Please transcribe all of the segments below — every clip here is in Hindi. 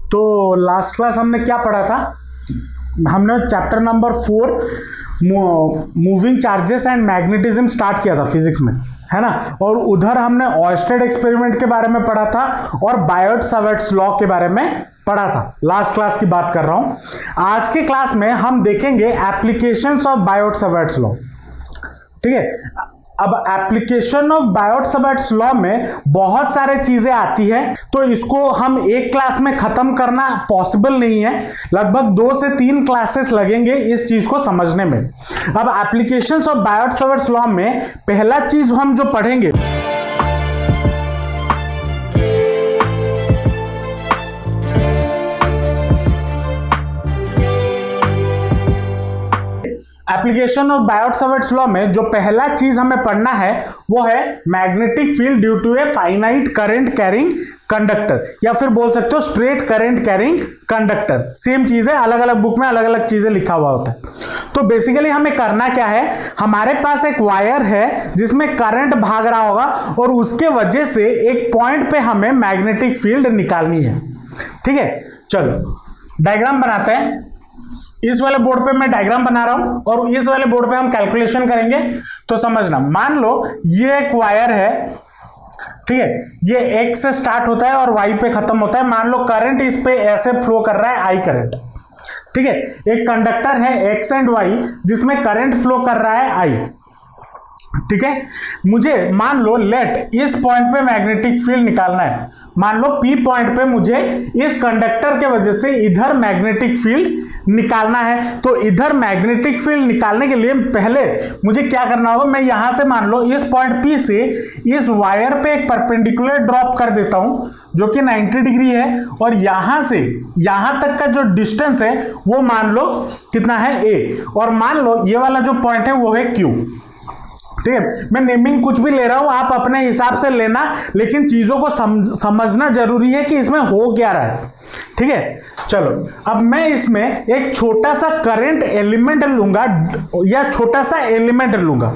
तो लास्ट क्लास हमने क्या पढ़ा था? हमने chapter number 4 moving charges and magnetism start किया था फिजिक्स में, है ना। और उधर हमने ऑयस्टेड एक्सपेरिमेंट के बारे में पढ़ा था और बायोट-सावर्ट्स लॉ के बारे में पढ़ा था। लास्ट क्लास की बात कर रहा हूं। आज के क्लास में हम देखेंगे एप्लीकेशंस ऑफ बायोट-सावर्ट्स लॉ। ठीक है, अब एप्लीकेशन ऑफ बायोट-सावर्ट्स लॉ में बहुत सारे चीजें आती है, तो इसको हम एक क्लास में खत्म करना पॉसिबल नहीं है। लगभग 2 से 3 क्लासेस लगेंगे इस चीज को समझने में। अब एप्लीकेशंस ऑफ बायोट-सावर्ट्स लॉ में पहला चीज हम जो पढ़ेंगे, एप्लीकेशन ऑफ बायोट-सावर्ट्स लॉ में जो पहला चीज हमें पढ़ना है वो है magnetic field due to a finite current carrying conductor, या फिर बोल सकते हो straight current carrying conductor. Same चीज है, अलग अलग बुक में अलग अलग चीजें लिखा हुआ होता है। तो बेसिकली हमें करना क्या है, हमारे पास एक वायर है जिसमें करंट भाग रहा होगा और उसके वजह से एक पॉइंट पे हमें मैग्नेटिक फील्ड निकालनी है। ठीक है, चलो डायग्राम बनाते हैं। इस वाले बोर्ड पे मैं डायग्राम बना रहा हूं और इस वाले बोर्ड पे हम कैलकुलेशन करेंगे। तो समझना, मान लो ये एक वायर है, ठीक है, ये x से स्टार्ट होता है और y पे खत्म होता है। मान लो करंट इस पे ऐसे फ्लो कर रहा है, I करंट। ठीक है, एक कंडक्टर है x एंड y जिसमें करंट फ्लो कर रहा है I। ठीक है, मुझे मान लो लेट इस पॉइंट पे मैग्नेटिक फील्ड निकालना है। मान लो P पॉइंट पे मुझे इस कंडक्टर के वजह से इधर मैग्नेटिक फील्ड निकालना है। तो इधर मैग्नेटिक फील्ड निकालने के लिए पहले मुझे क्या करना होगा, मैं यहां से मान लो इस पॉइंट P से इस वायर पे एक परपेंडिकुलर ड्रॉप कर देता हूं जो कि 90 डिग्री है, और यहां से यहां तक का जो डिस्टेंस है वो मान लो कितना है A, और मान लो ये वाला जो पॉइंट है वो है Q। ठीक है, मैं नेमिंग कुछ भी ले रहा हूं, आप अपने हिसाब से लेना, लेकिन चीजों को समझना जरूरी है कि इसमें हो क्या रहा है। ठीक है, चलो अब मैं इसमें एक छोटा सा करंट एलिमेंट लूंगा या छोटा सा एलिमेंट लूंगा।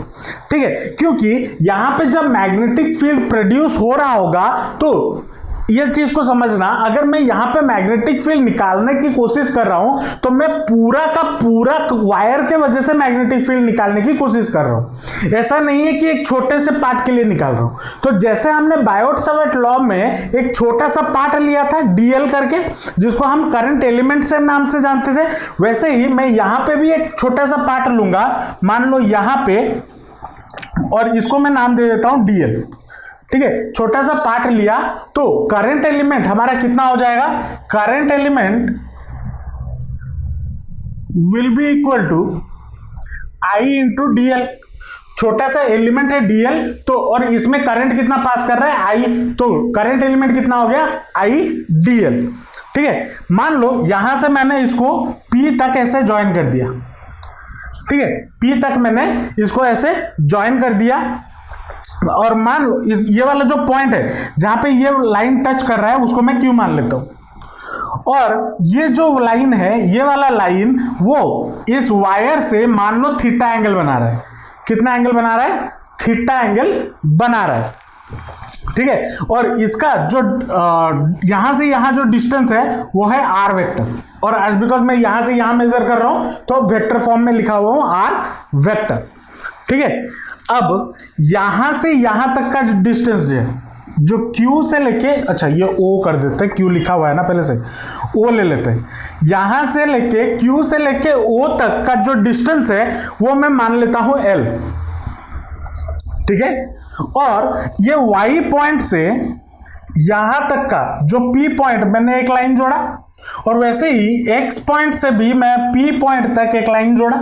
ठीक है, क्योंकि यहां पे जब मैग्नेटिक फील्ड प्रोड्यूस हो रहा होगा तो ये चीज को समझना, अगर मैं यहां पे मैग्नेटिक फील्ड निकालने की कोशिश कर रहा हूं तो मैं पूरा का पूरा वायर के वजह से मैग्नेटिक फील्ड निकालने की कोशिश कर रहा हूं। ऐसा नहीं है कि एक छोटे से पार्ट के लिए निकाल रहा हूं। तो जैसे हमने बायोट-सावर्ट लॉ में एक छोटा सा पार्ट लिया था DL करके, जिसको हम करंट एलिमेंट से नाम से जानते थे, वैसे ही मैं यहां पे भी एक छोटा सा पार्ट लूंगा, मान लो यहां पे, और इसको मैं नाम दे देता हूं DL। ठीक है, छोटा सा पार्ट लिया तो करंट एलिमेंट हमारा कितना हो जाएगा, current element will be equal to I into DL। छोटा सा एलिमेंट है DL, तो और इसमें करंट कितना पास कर रहा है I, तो करंट एलिमेंट कितना हो गया I DL। ठीक है, मान लो यहां से मैंने इसको P तक ऐसे ज्वाइन कर दिया। ठीक है, P तक मैंने इसको ऐसे ज्वाइन कर दिया, और मान लो ये वाला जो पॉइंट है जहां पे ये लाइन टच कर रहा है उसको मैं Q मान लेता हूं, और ये जो लाइन है, ये वाला लाइन, वो इस वायर से मान लो थीटा एंगल बना रहा है। कितना एंगल बना रहा है, थीटा एंगल बना रहा है। ठीक है, और इसका जो यहां से यहां जो डिस्टेंस है वो है R वेक्टर, और एज बिकॉज मैं यहां से यहां मेजर कर रहा हूं तो वेक्टर फॉर्म में लिखा हुआ हूं R वेक्टर। ठीक है, अब यहां से यहां तक का जो डिस्टेंस है, जो Q से लेके, अच्छा ये O कर देते हैं, Q लिखा हुआ है ना पहले से, O ले लेते हैं। यहां से लेके Q से लेके O तक का जो डिस्टेंस है वो मैं मान लेता हूं L। ठीक है, और ये Y पॉइंट से यहां तक का जो P पॉइंट, मैंने एक लाइन जोड़ा, और वैसे ही X पॉइंट से भी मैं P पॉइंट तक एक लाइन जोड़ा,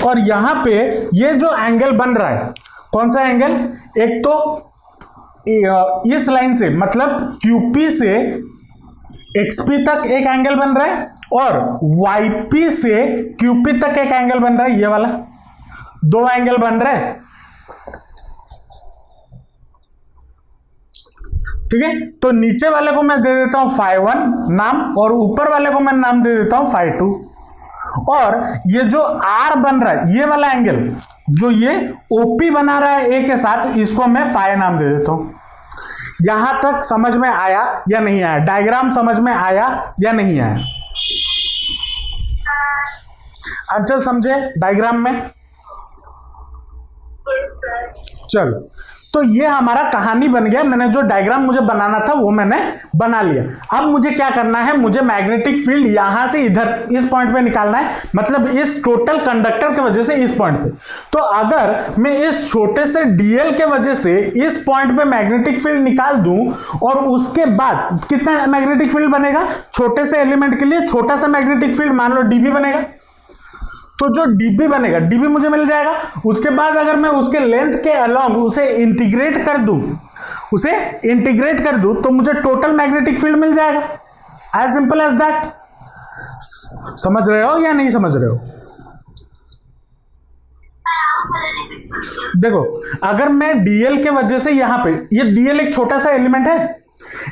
और यहां पे ये जो एंगल बन रहा है, कौन सा एंगल, एक तो इस लाइन से मतलब QP से XP तक एक एंगल बन रहा है, और YP से QP तक एक एंगल बन रहा है, ये वाला 2 एंगल बन रहा है। ठीक है, तो नीचे वाले को मैं दे देता हूं phi1 नाम, और ऊपर वाले को मैं नाम दे देता हूं phi2। और ये जो R बन रहा है, ये वाला एंगल जो ये OP बना रहा है A के साथ, इसको मैं phi नाम दे देता हूं। यहां तक समझ में आया या नहीं आया? डायग्राम समझ में आया या नहीं आया? अंचल समझे डायग्राम में? चलो, तो ये हमारा कहानी बन गया। मैंने जो डायग्राम मुझे बनाना था वो मैंने बना लिया। अब मुझे क्या करना है, मुझे मैग्नेटिक फील्ड यहां से इधर इस पॉइंट पे निकालना है, मतलब इस टोटल कंडक्टर की वजह से इस पॉइंट पे। तो अगर मैं इस छोटे से डीएल के वजह से इस पॉइंट पे मैग्नेटिक फील्ड निकाल दूं और उसके बाद कितना मैग्नेटिक फील्ड बनेगा, छोटे से एलिमेंट के लिए छोटा सा मैग्नेटिक फील्ड मान लो डीबी बनेगा। तो जो डीबी बनेगा, डीबी मुझे मिल जाएगा। उसके बाद अगर मैं उसके लेंथ के अलोंग उसे इंटीग्रेट कर दूं तो मुझे टोटल मैग्नेटिक फील्ड मिल जाएगा। As simple as that. समझ रहे हो या नहीं समझ रहे हो? देखो, अगर मैं डीएल के वजह से यहां पे, ये डीएल एक छोटा सा एलिमेंट है,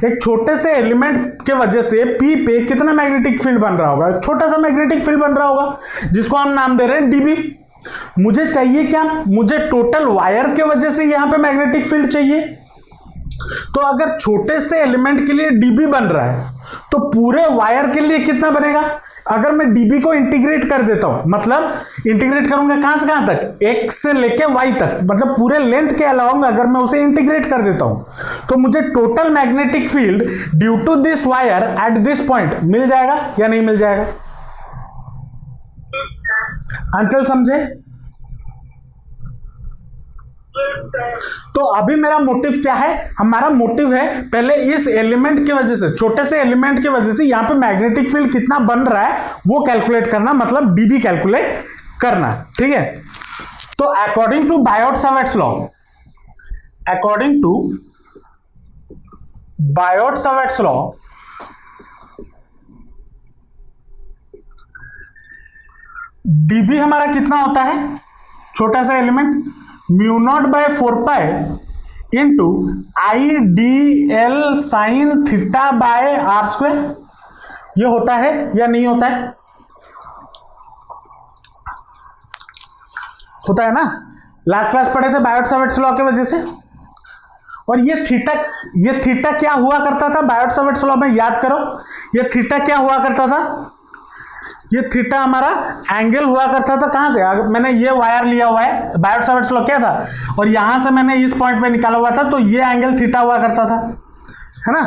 एक छोटे से एलिमेंट के वजह से पी पे कितना मैग्नेटिक फील्ड बन रहा होगा, छोटा सा मैग्नेटिक फील्ड बन रहा होगा, जिसको हम नाम दे रहे हैं डीबी। मुझे चाहिए क्या, मुझे टोटल वायर के वजह से यहां पे मैग्नेटिक फील्ड चाहिए। तो अगर छोटे से एलिमेंट के लिए डीबी बन रहा है तो पूरे वायर के लिए कितना बनेगा? अगर मैं डीबी को इंटीग्रेट कर देता हूं, मतलब इंटीग्रेट करूंगा कहां से कहां तक, x से लेके y तक, मतलब पूरे लेंथ के अलावा अगर मैं उसे इंटीग्रेट कर देता हूं तो मुझे total magnetic field due to this wire at this point मिल जाएगा या नहीं मिल जाएगा? अंचल समझे? तो अभी मेरा मोटिव क्या है? हमारा मोटिव है पहले इस एलिमेंट की वजह से, छोटे से एलिमेंट की वजह से यहां पे मैग्नेटिक फील्ड कितना बन रहा है वो कैलकुलेट करना, मतलब डीबी कैलकुलेट करना। ठीक है, तो according to Biot Savart's law, according to Biot Savart's law, d B हमारा कितना होता है, छोटा सा element, mu not by 4 pi into I D L sine theta by R square. ये होता है या नहीं होता है? होता है ना, लास्ट क्लास पढ़े थे बायोट-सावर्ट्स लॉ की वजह से। और ये थीटा क्या हुआ करता था बायोट-सावर्ट्स लॉ में, याद करो, ये थीटा क्या हुआ करता था? ये थीटा हमारा एंगल हुआ करता था कहां से, अगर मैंने ये वायर लिया हुआ है, बायोट-सावर्ट्स लॉ क्या था, और यहां से मैंने इस पॉइंट पे निकाला हुआ था, तो ये एंगल थीटा हुआ करता था, है ना।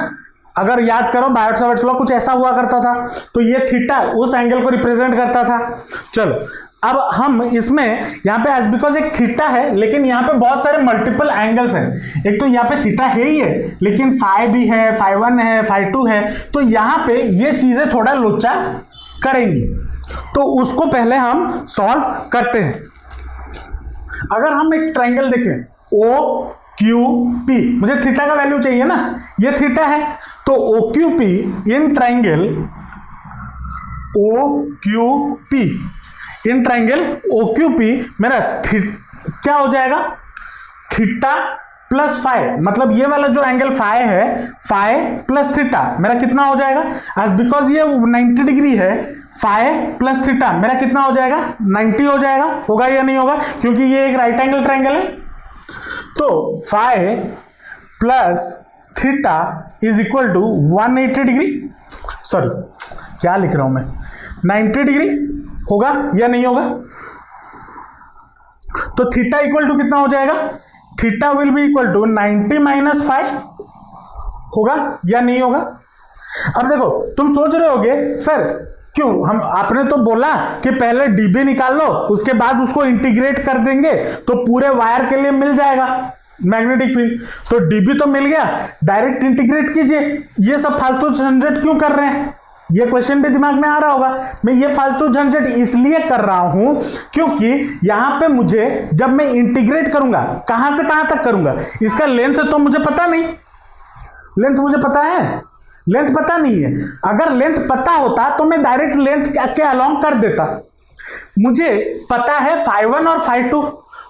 अगर याद करो बायोट-सावर्ट्स लॉ कुछ ऐसा हुआ करता था, तो ये थीटा उस एंगल को रिप्रेजेंट करता था। चलो, अब हम इसमें यहाँ पे एज बिकॉज एक थीटा है, लेकिन यहाँ पे बहुत सारे मल्टीपल एंगल्स हैं। एक तो यहाँ पे थीटा है ही है, लेकिन फाई भी है, फाई 1 है, फाई 2 है, तो यहाँ पे ये चीजें थोड़ा लोचा करेंगी। तो उसको पहले हम सॉल्व करते हैं। अगर हम एक ट्रायंगल देखें ओ क्यू पी, मुझे थीटा का वैल्यू चाहिए ना, ये थीटा है, तो O Q P in triangle O Q P, in triangle O Q P मेरा क्या हो जाएगा, थीटा प्लस फाई, मतलब ये वाला जो एंगल फाई है, फाई प्लस थीटा मेरा कितना हो जाएगा, एज बिकॉज ये 90 डिग्री है, फाई प्लस थीटा मेरा कितना हो जाएगा, 90 हो जाएगा। होगा या नहीं होगा, क्योंकि ये एक राइट एंगल ट्रायंगल है। तो phi plus theta is equal to 180 degree, sorry क्या लिख रहा हूं मैं, 90 डिग्री होगा या नहीं होगा। तो थीटा इक्वल टू कितना हो जाएगा, theta will be equal to 90 minus 5 होगा या नहीं होगा। अब देखो, तुम सोच रहे होगे सर क्यों, हम आपने तो बोला कि पहले डीबी निकाल लो, उसके बाद उसको इंटीग्रेट कर देंगे तो पूरे वायर के लिए मिल जाएगा मैग्नेटिक फील्ड। तो डीबी तो मिल गया, डायरेक्ट इंटीग्रेट कीजिए, ये सब फालतू झंझट क्यों कर रहे हैं, ये क्वेश्चन भी दिमाग में आ रहा होगा। मैं ये फालतू झंझट इसलिए कर रहा हूं क्योंकि यहां पे मुझे जब मैं इंटीग्रेट करूंगा, कहां से कहां तक करूंगा, इसका लेंथ तो मुझे पता नहीं, लेंथ मुझे पता है, लेंथ पता नहीं है। अगर लेंथ पता होता तो मैं डायरेक्ट लेंथ के अलोंग कर देता। मुझे पता है फाई 1 और फाई 2,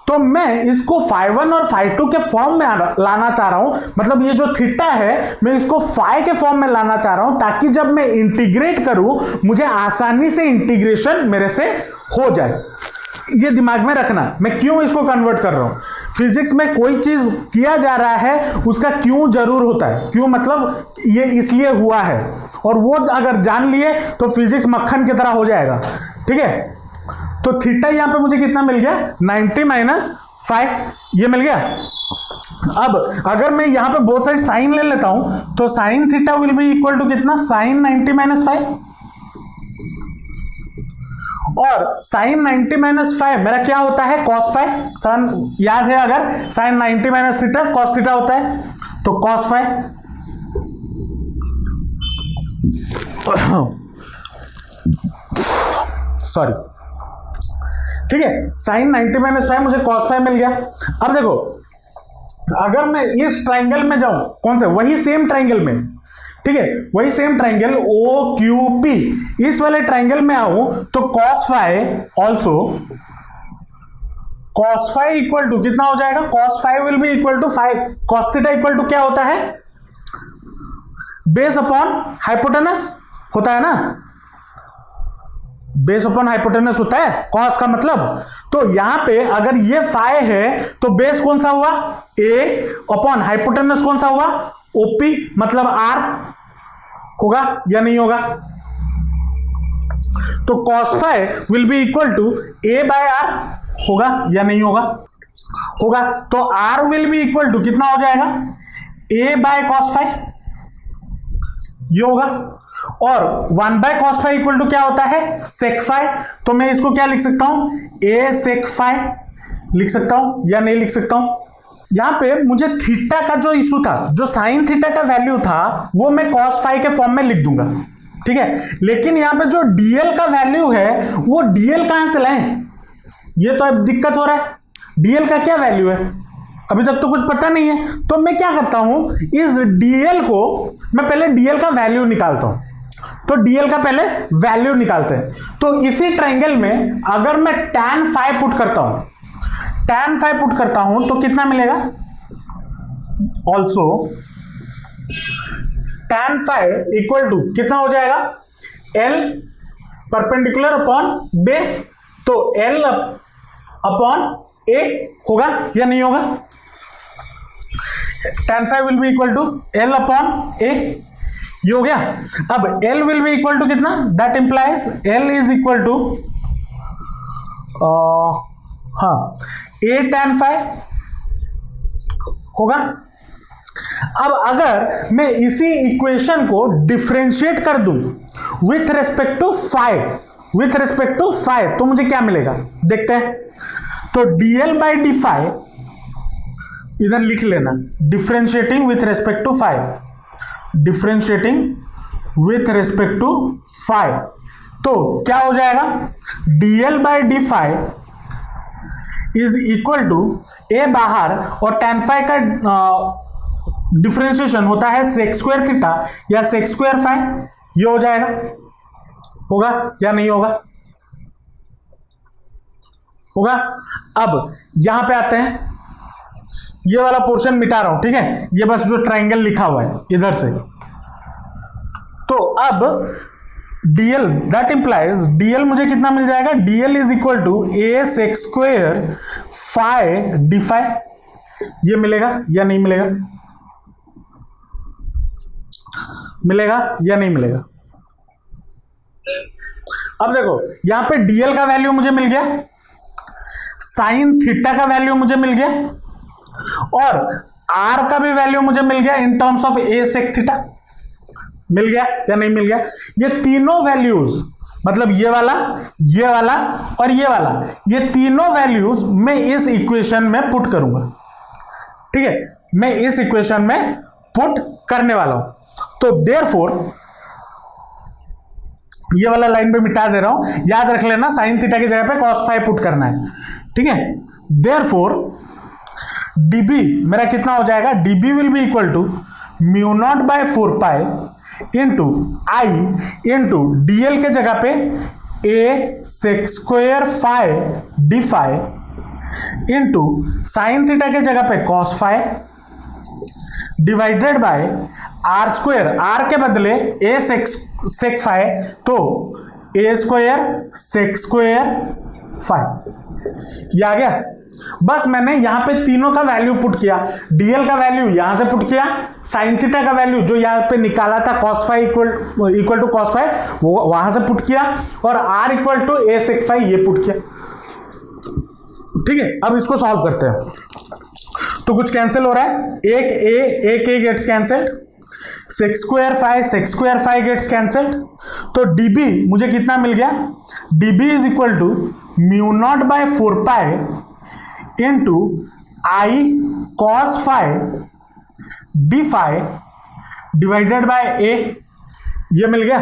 तो मैं इसको फाई 1 और फाई 2 के फॉर्म में लाना चाह रहा हूं, मतलब ये जो थीटा है मैं इसको फाई के फॉर्म में लाना चाह रहा हूं, ताकि जब मैं इंटीग्रेट करूं मुझे आसानी से इंटीग्रेशन मेरे से हो जाए। ये दिमाग में रखना, मैं क्यों इसको कन्वर्ट कर रहा हूं। फिजिक्स में कोई चीज किया जा रहा है उसका क्यों जरूर होता है, क्यों मतलब ये इसलिए हुआ है, और वो अगर जान लिए तो फिजिक्स मक्खन की तरह हो जाएगा। ठीक है, तो थीटा यहां पे मुझे कितना मिल गया 90 - 5, ये मिल गया। अब अगर मैं यहां पे बोथ साइड साइन ले लेता हूं तो sine theta will be equal to कितना, साइन 90 - 5, और साइन 90 - 5 मेरा क्या होता है cos 5। सन याद है, अगर साइन 90 - थीटा cos थीटा होता है, तो cos 5 सॉरी, ठीक है, साइन 90 - 5 मुझे cos 5 मिल गया। अब देखो अगर मैं इस ट्राइंगल में जाऊं, कौन से, वही सेम ट्राइंगल में, ठीक है, वही सेम ट्राइंगल OQP, इस वाले ट्राइंगल में आऊं तो cos 5 also, cos 5 equal to कितना हो जाएगा, cos 5 will be equal to 5 cos theta equal to क्या होता है, बेस अपॉन हाइपोटेनस होता है ना, बेस अपॉन हाइपोटेनस होता है cos का मतलब। तो यहां पे अगर ये फाइ है तो बेस कौन सा हुआ, a अपॉन हाइपोटेनस कौन सा हुआ, OP, मतलब r होगा या नहीं होगा। तो cos 5 will be equal to a/r होगा या नहीं होगा, होगा। तो r will be equal to कितना हो जाएगा, a/cos 5, ये होगा। और 1/cos 5 इक्वल टू क्या होता है, sec 5। तो मैं इसको क्या लिख सकता हूं, a sec 5 लिख सकता हूं या नहीं लिख सकता हूं। यहां पे मुझे थीटा का जो इशू था, जो साइन थीटा का वैल्यू था, वो मैं cos 5 के फॉर्म में लिख दूंगा, ठीक है। लेकिन यहां पे जो dl का वैल्यू है वो dl कहां से लाएं, ये तो अब दिक्कत हो रहा है। dl का क्या वैल्यू है, अभी तक तो कुछ पता नहीं है। तो मैं क्या करता हूं, इस dl को मैं पहले dl का वैल्यू निकालता हूं। तो dl का पहले वैल्यू निकालते हैं। तो इसी ट्राइंगल में अगर मैं tan 5 पुट करता हूं, tan 5 पुट करता हूं तो कितना मिलेगा, ऑल्सो tan 5 इक्वल टू कितना हो जाएगा, L परपेंडिकुलर अपॉन बेस, तो L अपॉन A होगा या नहीं होगा। tan 5 will be equal to L upon A, ये हो गया। अब L will be equal to कितना, that implies L is equal to हाँ A tan 5 होगा। अब अगर मैं इसी इक्वेशन को डिफरेंशिएट कर दूं विथ रेस्पेक्ट टू फाइ, तो मुझे क्या मिलेगा देखते हैं। तो dl बाई डी फाइ इधर लिख लेना, differentiating with respect to phi, differentiating with respect to phi, तो क्या हो जाएगा, dl by D phi is equal to a बाहर, और tan 5 का डिफरेंशिएशन होता है sec स्क्वायर थीटा या sec स्क्वायर फाइ, ये हो जाएगा, होगा या नहीं होगा, होगा। अब यहां पे आते हैं, ये वाला पोर्शन मिटा रहा हूं, ठीक है, ये बस जो ट्राइंगल लिखा हुआ है इधर से। तो अब dl दैट इंप्लाइज dl मुझे कितना मिल जाएगा, dl is equal to a sec square phi D phi, ये मिलेगा या नहीं मिलेगा, मिलेगा या नहीं मिलेगा। अब देखो यहां पे dl का वैल्यू मुझे मिल गया, साइन थीटा का वैल्यू मुझे मिल गया, और r का भी वैल्यू मुझे मिल गया in terms of a sec theta, मिल गया या नहीं मिल गया। ये तीनों वैल्यूज, मतलब ये वाला और ये वाला, ये तीनों वैल्यूज मैं इस इक्वेशन में पुट करूंगा, ठीक है, मैं इस इक्वेशन में पुट करने वाला हूं। तो देयरफॉर ये वाला लाइन पे मिटा दे रहा हूं, याद रख लेना साइन थीटा की जगह पे cos 5 पुट करना है, ठीक है। देयरफॉर dB मेरा कितना हो जाएगा, dB will be equal to mu not by 4 pi into I into dl के जगह पे a sec square phi D phi into sine theta के जगह पे cos 5 divided by r square, r के बदले a sec फाइ, तो a square sec square phi, ये आ गया। बस मैंने यहां पे तीनों का वैल्यू पुट किया, डीएल का वैल्यू यहां से पुट किया, साइन थीटा का वैल्यू जो यहां पे निकाला था cos phi equal to cos phi वो वहां से पुट किया, और r equal to a sec phi ये पुट किया। ठीक है, अब इसको सॉल्व करते हैं। तो कुछ कैंसिल हो रहा है, एक a gets cancelled, sec square phi gets cancelled. तो db मुझे कितना मिल गया, db is equal to mu not by 4 pi into I cos phi D phi divided by A, ये मिल गया।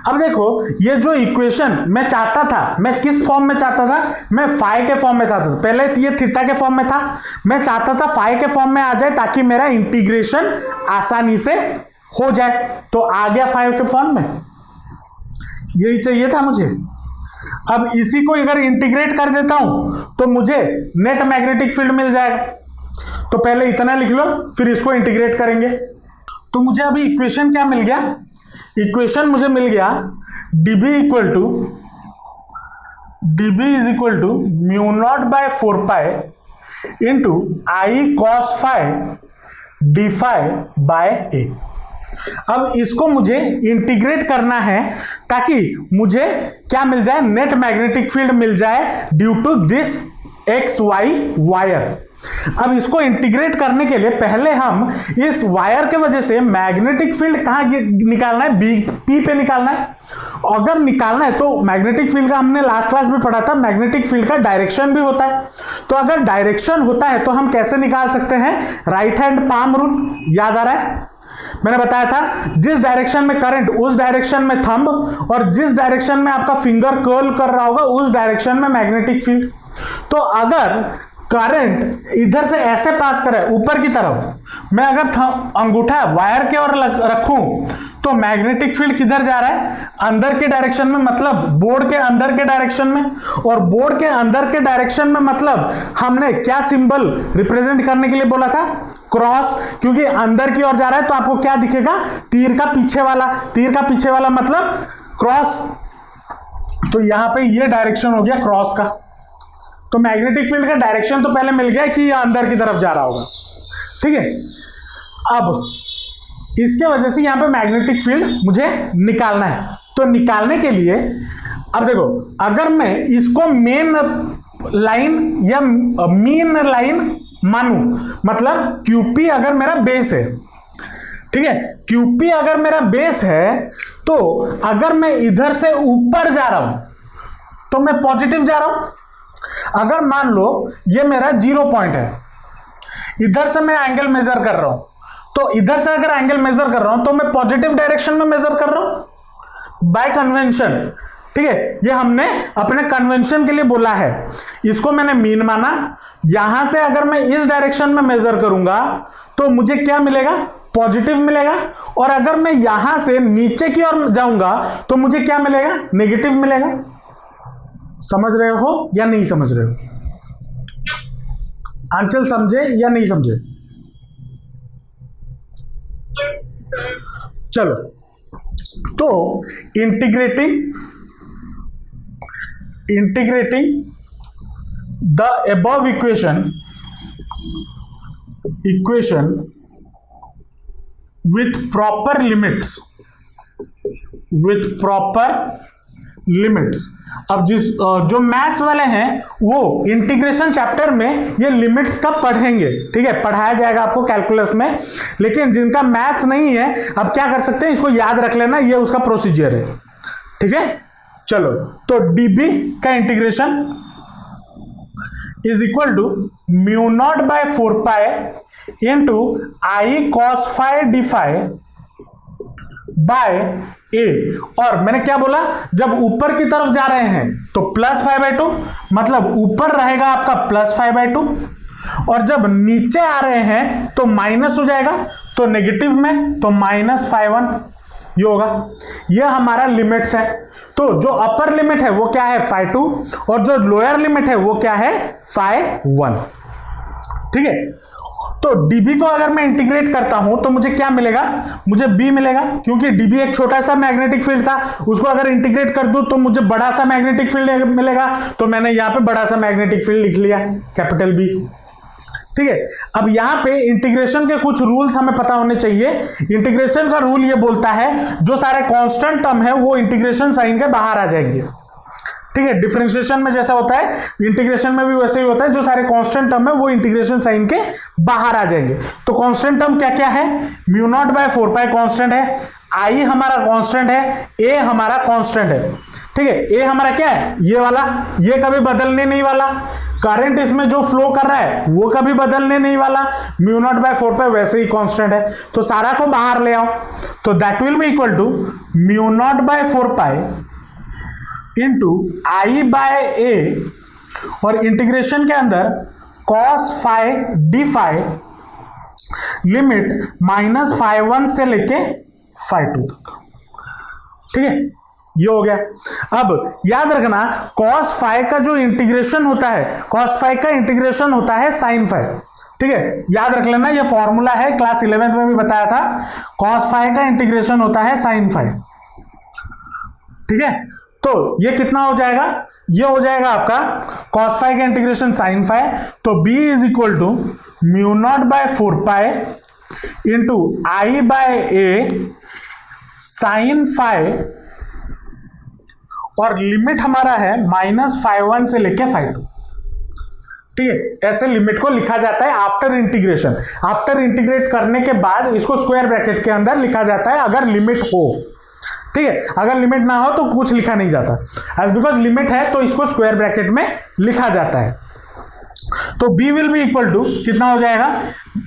अब देखो ये जो इक्वेशन मैं चाहता था, मैं किस फॉर्म में चाहता था, मैं फाई के फॉर्म में चाहता था, पहले ये थीटा के फॉर्म में था, मैं चाहता था फाई के फॉर्म में आ जाए ताकि मेरा इंटीग्रेशन आसानी से हो जाए। तो आ गया फाई के फॉर्म में, यही चाहिए था मुझे। अब इसी को अगर इंटीग्रेट कर देता हूं तो मुझे नेट मैग्नेटिक फील्ड मिल जाएगा। तो पहले इतना लिख लो, फिर इसको इंटीग्रेट करेंगे। तो मुझे अभी इक्वेशन क्या मिल गया, इक्वेशन मुझे मिल गया dB is equal to mu not by 4 pi into I cos phi D phi by A. अब इसको मुझे इंटीग्रेट करना है ताकि मुझे क्या मिल जाए, नेट मैग्नेटिक फील्ड मिल जाए due to this X Y wire. अब इसको इंटीग्रेट करने के लिए पहले हम इस वायर के वजह से मैग्नेटिक फील्ड कहां निकालना है, पी पे निकालना है। अगर निकालना है तो मैग्नेटिक फील्ड का हमने लास्ट क्लास में पढ़ा था, मैग्नेटिक फील्ड का डायरेक्शन भी होता है। तो अगर डायरेक्शन होता है तो हम कैसे निकाल सकते हैं, राइट हैंड पाम रूल याद आ रहा है, मैंने बताया था जिस डायरेक्शन में करंट उस डायरेक्शन में थंब, और जिस डायरेक्शन में आपका फिंगर कर्ल कर रहा होगा उस डायरेक्शन में मैग्नेटिक फील्ड। तो अगर करंट इधर से ऐसे पास करे ऊपर की तरफ, मैं अगर अंगूठा वायर के ओर रखूं तो मैग्नेटिक फील्ड किधर जा रहा है, अंदर के डायरेक्शन में, मतलब बोर्ड के अंदर के डायरेक्शन में। और बोर्ड के अंदर के डायरेक्शन में मतलब हमने क्या सिंबल रिप्रेजेंट करने के लिए बोला था, क्रॉस, क्योंकि अंदर की ओर जा रहा है तो आपको क्या दिखेगा, तीर का पीछे वाला, तीर का पीछे वाला मतलब क्रॉस। तो यहां पे ये डायरेक्शन हो गया क्रॉस का। तो मैग्नेटिक फील्ड का डायरेक्शन तो पहले मिल गया कि ये अंदर की तरफ जा रहा होगा। ठीक है, अब इसके वजह से यहां पे मैग्नेटिक फील्ड मुझे निकालना है। तो निकालने के लिए अब देखो, अगर मैं इसको मेन लाइन या मीन लाइन मानू, मतलब क्यूपी अगर मेरा बेस है, ठीक है, क्यूपी अगर मेरा बेस है, तो अगर मैं इधर से ऊपर जा रहा हूं तो मैं पॉजिटिव जा रहा हूं। अगर मान लो ये मेरा 0 पॉइंट है, इधर से मैं एंगल मेजर कर रहा हूं, तो इधर से अगर एंगल मेजर कर रहा हूं तो मैं पॉजिटिव डायरेक्शन में मेजर कर रहा हूं बाय कन्वेंशन। ठीक है, ये हमने अपने कन्वेंशन के लिए बोला है, इसको मैंने मीन माना। यहां से अगर मैं इस डायरेक्शन में मेजर करूंगा तो मुझे क्या मिलेगा, पॉजिटिव मिलेगा। और अगर मैं यहां से नीचे की ओर जाऊंगा तो मुझे क्या मिलेगा, नेगेटिव मिलेगा। समझ रहे हो या नहीं समझ रहे हो, आंचल समझे या नहीं समझे? चलो, तो integrating the above equation with proper limits, अब जो मैथ्स वाले हैं वो इंटीग्रेशन चैप्टर में ये लिमिट्स का पढ़ेंगे। ठीक है, पढ़ाया जाएगा आपको कैलकुलस में। लेकिन जिनका मैथ्स नहीं है, अब क्या कर सकते हैं, इसको याद रख लेना, ये उसका प्रोसीजर है। ठीक है, चलो, तो dB का integration is equal to mu not by 4 pi into I cos phi D phi by A. और मैंने क्या बोला, जब ऊपर की तरफ जा रहे हैं तो +5/2, मतलब ऊपर रहेगा आपका +5/2, और जब नीचे आ रहे हैं तो माइनस हो जाएगा, तो नेगेटिव में तो -φ1 ये होगा। ये हमारा लिमिट्स है। तो जो अपर लिमिट है वो क्या है, φ2, और जो लोअर लिमिट है वो क्या है, φ1। ठीक है, तो dB को अगर मैं इंटीग्रेट करता हूं तो मुझे क्या मिलेगा, मुझे B मिलेगा, क्योंकि dB एक छोटा सा मैग्नेटिक फील्ड था, उसको अगर इंटीग्रेट कर दूं तो मुझे बड़ा सा मैग्नेटिक फील्ड मिलेगा, तो मैंने यहां पे बड़ा सा मैग्नेटिक फील्ड लिख लिया, कैपिटल B। ठीक है, अब यहां पे इंटीग्रेशन के कुछ रूल्स हमें पता होने चाहिए। इंटीग्रेशन का रूल ये बोलता है जो सारे कांस्टेंट टर्म है वो इंटीग्रेशन साइन के बाहर आ जाएंगे। ठीक है, डिफरेंशिएशन में जैसा होता है इंटीग्रेशन में भी वैसे ही होता है, जो सारे कांस्टेंट टर्म है वो इंटीग्रेशन साइन के बाहर आ जाएंगे। तो कांस्टेंट टर्म क्या क्या है, म्यू नॉट बाय 4 कांस्टेंट है, आई हमारा कांस्टेंट है, ए हमारा कांस्टेंट है। ठीक है, ए हमारा क्या है, ये वाला, ये कभी बदलने नहीं वाला, करंट इसमें जो फ्लो कर रहा है वो कभी बदलने नहीं वाला, म्यू नॉट बाय 4 वैसे ही कांस्टेंट है, तो सारा को बाहर ले आओ, तो that will be equal to mu not by 4 into I by A, और इंटीग्रेशन के अंदर cos phi D phi limit -φ1 से लेके φ2 तक। ठीक है, ये हो गया। अब याद रखना cos फाई का जो इंटीग्रेशन होता है, cos फाई का इंटीग्रेशन होता है sin फाई। ठीक है, याद रख लेना, ये फॉर्मूला है, क्लास 11th में भी बताया था, cos फाई का इंटीग्रेशन होता है sin फाई। ठीक है, तो ये कितना हो जाएगा, ये हो जाएगा आपका cos फाई का इंटीग्रेशन sin फाई, तो b is equal to mu not by 4 into I by A sin phi, और लिमिट हमारा है -φ1 से लेके φ2। ठीक है, ऐसे लिमिट को लिखा जाता है आफ्टर इंटीग्रेशन। आफ्टर इंटीग्रेट करने के बाद इसको स्क्वायर ब्रैकेट के अंदर लिखा जाता है अगर लिमिट हो। ठीक है, अगर लिमिट ना हो तो कुछ लिखा नहीं जाता, एज बिकॉज लिमिट है तो इसको स्क्वायर ब्रैकेट में लिखा जाता है। तो b will be equal to कितना हो जाएगा,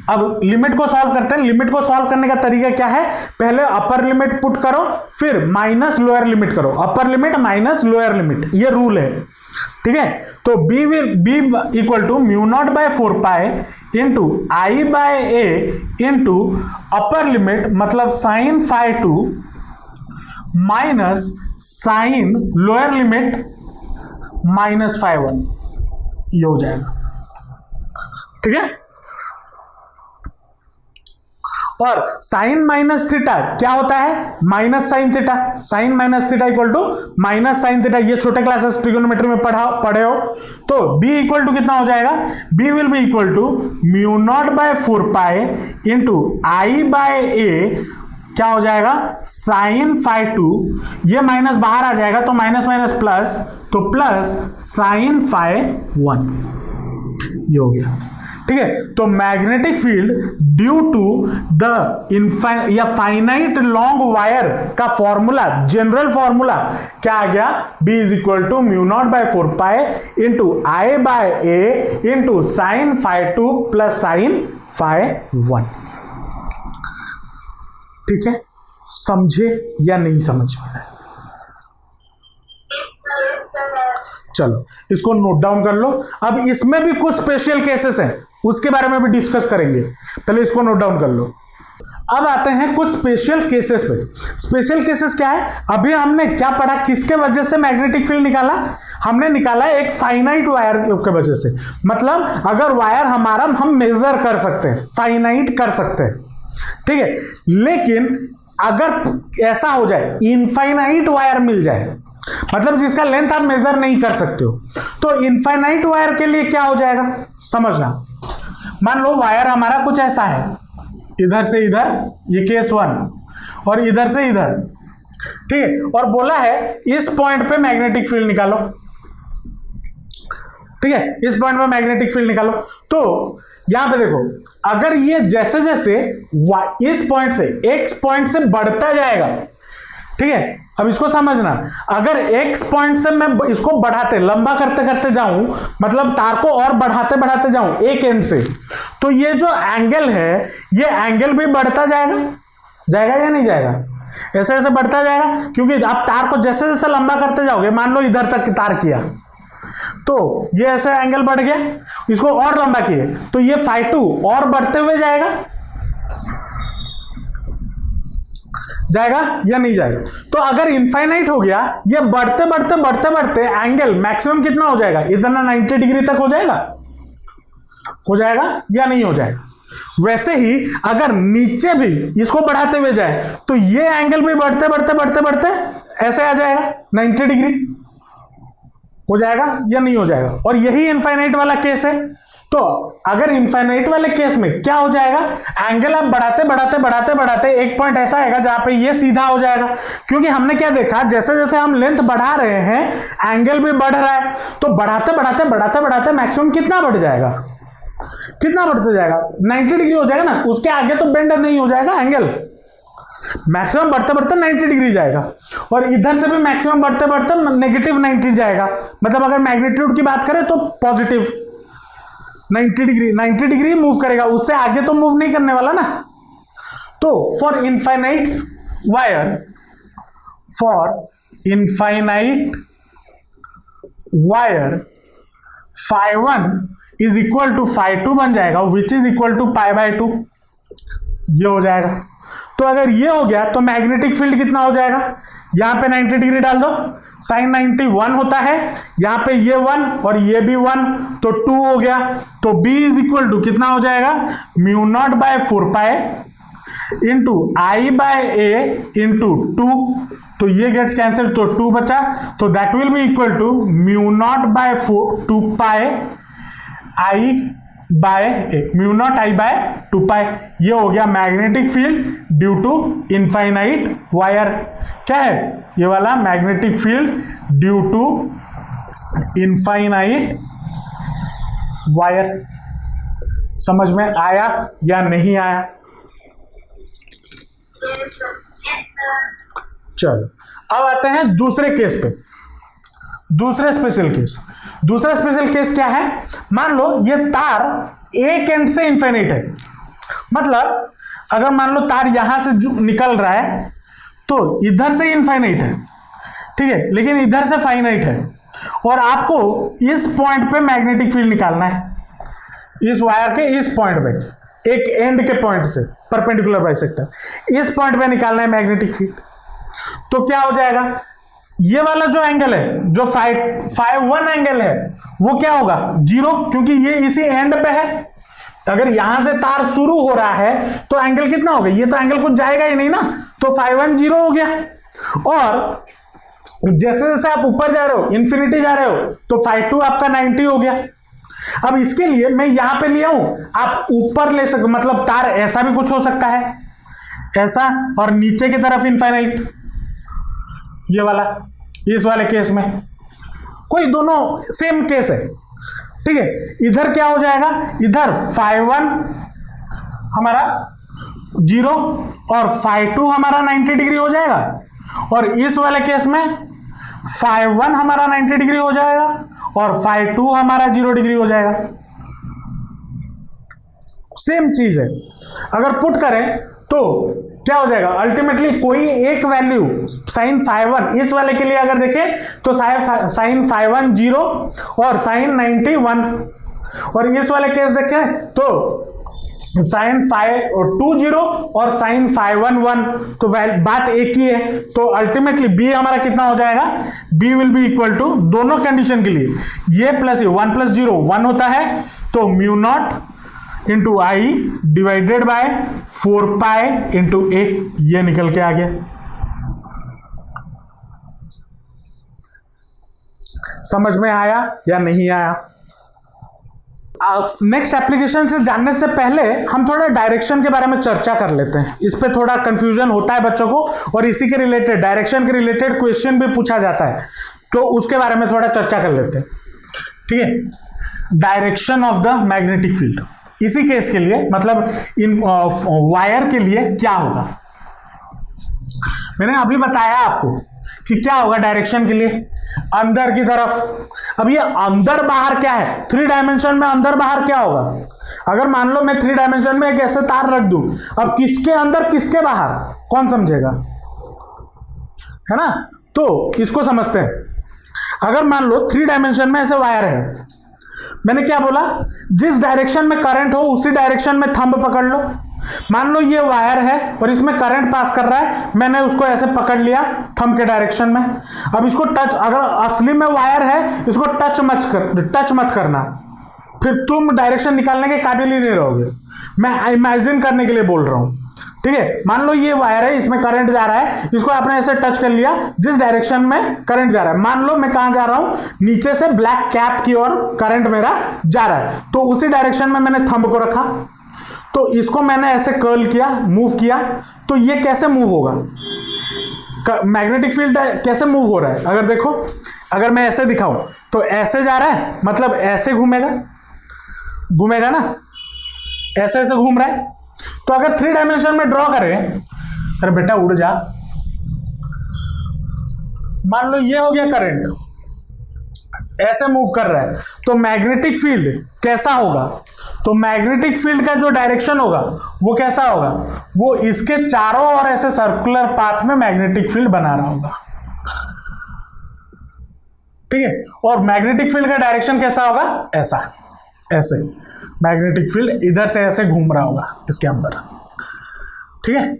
अब लिमिट को सॉल्व करते हैं। लिमिट को सॉल्व करने का तरीका क्या है, पहले अपर लिमिट पुट करो, फिर माइनस लोअर लिमिट करो, upper limit minus lower limit, ये रूल है। ठीक है, तो b will be equal to mu not by 4 into I by A into upper limit मतलब sine φ2 minus sine lower limit -φ1, ये हो जाएगा। ठीक है, और साइन माइनस थीटा क्या होता है, minus sine theta, sine minus theta equal to minus sine theta, ये छोटे क्लासेस ट्रिगोनोमेट्री में पढ़े हो। तो b इक्वल टू कितना हो जाएगा, b will be equal to mu not by 4 into I by A, क्या हो जाएगा साइन φ2, ये माइनस बाहर आ जाएगा तो माइनस माइनस प्लस, तो प्लस साइन φ1, ये हो गया। ठीक है, तो magnetic field due to the या फाइनाइट लॉन्ग वायर का फॉर्मूला, जनरल फॉर्मूला क्या आ गया, b is equal to mu not by 4 into I by A into sine φ2 plus sine φ1। ठीक है, समझे या नहीं समझ में? चलो इसको नोट डाउन कर लो। अब इसमें भी कुछ स्पेशल केसेस हैं, उसके बारे में भी डिस्कस करेंगे, पहले इसको नोट डाउन कर लो। अब आते हैं कुछ स्पेशल केसेस पे। स्पेशल केसेस क्या है, अभी हमने क्या पढ़ा, किसके वजह से मैग्नेटिक फील्ड निकाला, हमने निकाला एक फाइनाइट वायर के वजह से। मतलब अगर वायर हमारा हम मेजर कर सकते हैं, फाइनाइट कर सकते हैं। ठीक है, लेकिन अगर ऐसा हो जाए इनफाइनाइट वायर मिल जाए, मतलब जिसका लेंथ आप मेजर नहीं कर सकते हो, तो इनफाइनाइट वायर के लिए क्या हो जाएगा समझना। मान लो वायर हमारा कुछ ऐसा है, इधर से इधर ये केस 1 और इधर से इधर, ठीक है, और बोला है इस पॉइंट पे मैग्नेटिक फील्ड निकालो। ठीक है, इस पॉइंट पे मैग्नेटिक फील्ड निकालो। तो यहां पे देखो, अगर ये जैसे जैसे इस पॉइंट से x पॉइंट से बढ़ता जाएगा, ठीक है, अब इसको समझना, अगर x पॉइंट से मैं इसको बढ़ाते लंबा करते करते जाऊं, मतलब तार को और बढ़ाते बढ़ाते जाऊं एक एंड से, तो ये जो एंगल है ये एंगल भी बढ़ता जाएगा, जाएगा या नहीं जाएगा, ऐसे ऐसे बढ़ता जाएगा, क्योंकि आप तार को जैसे जैसे लंबा करते जाओगे, मान लो इधर तक तार किया तो ये ऐसे एंगल बढ़ गया, इसको और लंबा किए तो ये φ2 और बढ़ते हुए जाएगा, जाएगा या नहीं जाएगा। तो अगर इनफाइनाइट हो गया, ये बढ़ते बढ़ते बढ़ते बढ़ते एंगल मैक्सिमम कितना हो जाएगा, इतना 90 डिग्री तक हो जाएगा या नहीं हो जाएगा। वैसे ही अगर नीचे भी इसको बढ़ाते हुए जाए तो ये एंगल भी बढ़ते बढ़ते बढ़ते बढ़ते ऐसे आ जाएगा 90 डिग्री हो जाएगा या नहीं हो जाएगा। और यही इनफाइनाइट वाला केस है। तो अगर इनफाइनाइट वाले केस में क्या हो जाएगा, एंगल आप बढ़ाते बढ़ाते बढ़ाते बढ़ाते एक पॉइंट ऐसा आएगा जहां पे ये सीधा हो जाएगा, क्योंकि हमने क्या देखा, जैसे जैसे हम लेंथ बढ़ा रहे हैं एंगल भी बढ़ रहा है, तो बढ़ाते बढ़ाते बढ़ाते बढ़ाते मैक्सिमम कितना बढ़ जाएगा, कितना बढ़ते जाएगा, 90 डिग्री हो जाएगा ना, उसके आगे तो बेंड नहीं हो जाएगा एंगल, मैक्सिमम बढ़ते बढ़ते 90 डिग्री जाएगा। और इधर से भी मैक्सिमम बढ़ते बढ़ते नेगेटिव 90 जाएगा, मतलब अगर मैग्नीट्यूड की बात करें तो पॉजिटिव 90 डिग्री मूव करेगा, उससे आगे तो मूव नहीं करने वाला ना। तो for infinite wire φ1 is equal to φ2 बन जाएगा, विच इज इक्वल टू π/2, ये हो जाएगा। तो अगर ये हो गया तो मैग्नेटिक फील्ड कितना हो जाएगा, यहां पे 90 डिग्री डाल दो, sin 90 1 होता है, यहां पे ये 1 और ये भी 1, तो 2 हो गया। तो B इज इक्वल टू कितना हो जाएगा, μ0/4π इंटू I/A इंटू 2, तो ये गेट्स कैंसिल, तो 2 बचा, तो that will be equal to μ0/2π I/2π। ये हो गया magnetic field due to infinite wire. क्या है ये वाला, magnetic field due to infinite wire. समझ में आया या नहीं आया? चलो अब आते हैं दूसरे केस पे, दूसरे स्पेशल केस। दूसरा स्पेशल केस क्या है, मान लो ये तार एक एंड से इनफाइनाइट है, मतलब अगर मान लो तार यहां से निकल रहा है तो इधर से इनफाइनाइट है, ठीक है, लेकिन इधर से फाइनाइट है, और आपको इस पॉइंट पे मैग्नेटिक फील्ड निकालना है, इस वायर के इस पॉइंट पे, एक एंड के पॉइंट से परपेंडिकुलर बाइसेक्टर, इस पॉइंट पे निकालना है मैग्नेटिक फील्ड। तो क्या हो जाएगा, ये वाला जो एंगल है, जो φ1 एंगल है, वो क्या होगा, 0, क्योंकि ये इसी एंड पे है। अगर यहां से तार शुरू हो रहा है तो एंगल कितना होगा, ये तो एंगल कुछ जाएगा ही नहीं ना, तो φ1 0 हो गया। और जैसे जैसे आप ऊपर जा रहे हो, इंफिनिटी जा रहे हो, तो φ2 आपका 90 हो गया। अब इसके लिए मैं यहां पे लिया हूं, आप ऊपर ले सकते, मतलब तार ऐसा भी कुछ हो सकता है, ऐसा, और नीचे की तरफ इनफाइनाइट, ये वाला, इस वाले केस में कोई दोनों सेम केस है, ठीक है। इधर क्या हो जाएगा, इधर φ1 हमारा 0 और φ2 हमारा 90 डिग्री हो जाएगा, और इस वाले केस में φ1 हमारा 90 डिग्री हो जाएगा और φ2 हमारा 0 डिग्री हो जाएगा। सेम चीज है। अगर पुट करें तो क्या हो जाएगा, अल्टीमेटली कोई एक वैल्यू sin φ1, इस वाले के लिए अगर देखें तो sin φ1 0 और sin 90 1, और इस वाले केस देखें तो sin φ2 0 और sin φ1 1, तो बात एक ही है। तो अल्टीमेटली B हमारा कितना हो जाएगा, B will be equal to, दोनों कंडीशन के लिए ये प्लस 1 + 0 1 होता है, तो μ0 into I divided by 4π into A, ये निकल के आ गया। समझ में आया या नहीं आया? नेक्स्ट एप्लीकेशन से जानने से पहले हम थोड़ा डायरेक्शन के बारे में चर्चा कर लेते हैं। इस पे थोड़ा कंफ्यूजन होता है बच्चों को, और इसी के रिलेटेड, डायरेक्शन के रिलेटेड क्वेश्चन भी पूछा जाता है, तो उसके बारे में थोड़ा चर्चा कर लेते हैं, ठीक है। Direction of the magnetic field, इसी केस के लिए, मतलब इन वायर के लिए क्या होगा, मैंने अभी बताया आपको कि क्या होगा डायरेक्शन के लिए, अंदर की तरफ। अब ये अंदर बाहर क्या है, 3 डायमेंशन में अंदर बाहर क्या होगा, अगर मान लो मैं 3 डायमेंशन में एक ऐसे तार रख दूं, अब किसके अंदर किसके बाहर, कौन समझेगा, है ना। तो इसको समझते हैं। अगर मान लो 3 डायमेंशन में ऐसे वायर है, मैंने क्या बोला, जिस डायरेक्शन में करंट हो उसी डायरेक्शन में थंब पकड़ लो। मान लो ये वायर है और इसमें करंट पास कर रहा है, मैंने उसको ऐसे पकड़ लिया थंब के डायरेक्शन में। अब इसको टच, अगर असली में वायर है इसको टच मत करना, फिर तुम डायरेक्शन निकालने के काबिल ही नहीं रहोगे। मैं इमेजिन करने के लिए बोल रहा हूं, ठीक है। मान लो ये वायर है, इसमें करंट जा रहा है, इसको आपने ऐसे टच कर लिया, जिस डायरेक्शन में करंट जा रहा है, मान लो मैं कहां जा रहा हूं, नीचे से ब्लैक कैप की ओर करंट मेरा जा रहा है, तो उसी डायरेक्शन में मैंने थंब को रखा, तो इसको मैंने ऐसे कर्ल किया, मूव किया, तो ये कैसे मूव होगा, मैग्नेटिक फील्ड कैसे मूव हो रहा है। अगर देखो, अगर मैं ऐसे दिखाऊं तो ऐसे जा रहा है, मतलब ऐसे घूमेगा, घूमेगा ना, ऐसे ऐसे घूम रहा है। तो अगर 3 डायमेंशन में ड्रॉ करें, अरे बेटा उड़ जा, मान लो ये हो गया करंट, ऐसे मूव कर रहा है, तो मैग्नेटिक फील्ड कैसा होगा, तो मैग्नेटिक फील्ड का जो डायरेक्शन होगा वो कैसा होगा, वो इसके चारों ओर ऐसे सर्कुलर पाथ में मैग्नेटिक फील्ड बना रहा होगा, ठीक है। और मैग्नेटिक फील्ड का डायरेक्शन कैसा होगा, ऐसा, ऐसे मैग्नेटिक फील्ड इधर से ऐसे घूम रहा होगा इसके अंदर, ठीक है।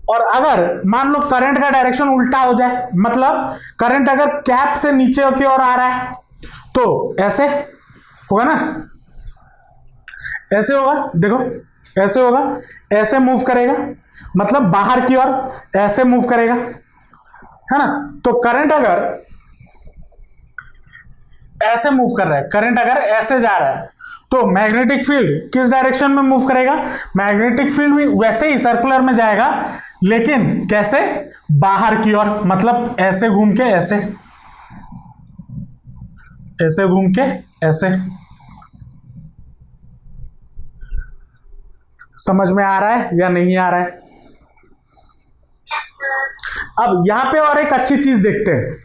और अगर मान लो करंट का डायरेक्शन उल्टा हो जाए, मतलब करंट अगर कैप से नीचे की ओर आ रहा है, तो ऐसे होगा ना, ऐसे होगा, देखो ऐसे होगा, ऐसे मूव करेगा, मतलब बाहर की ओर ऐसे मूव करेगा, है ना। तो करंट अगर ऐसे मूव कर रहा है, करंट अगर ऐसे जा रहा है, तो मैग्नेटिक फील्ड किस डायरेक्शन में मूव करेगा, मैग्नेटिक फील्ड भी वैसे ही सर्कुलर में जाएगा, लेकिन कैसे, बाहर की ओर, मतलब ऐसे घूम के ऐसे, ऐसे घूम के ऐसे। समझ में आ रहा है या नहीं आ रहा है? अब यहां पे और एक अच्छी चीज देखते हैं,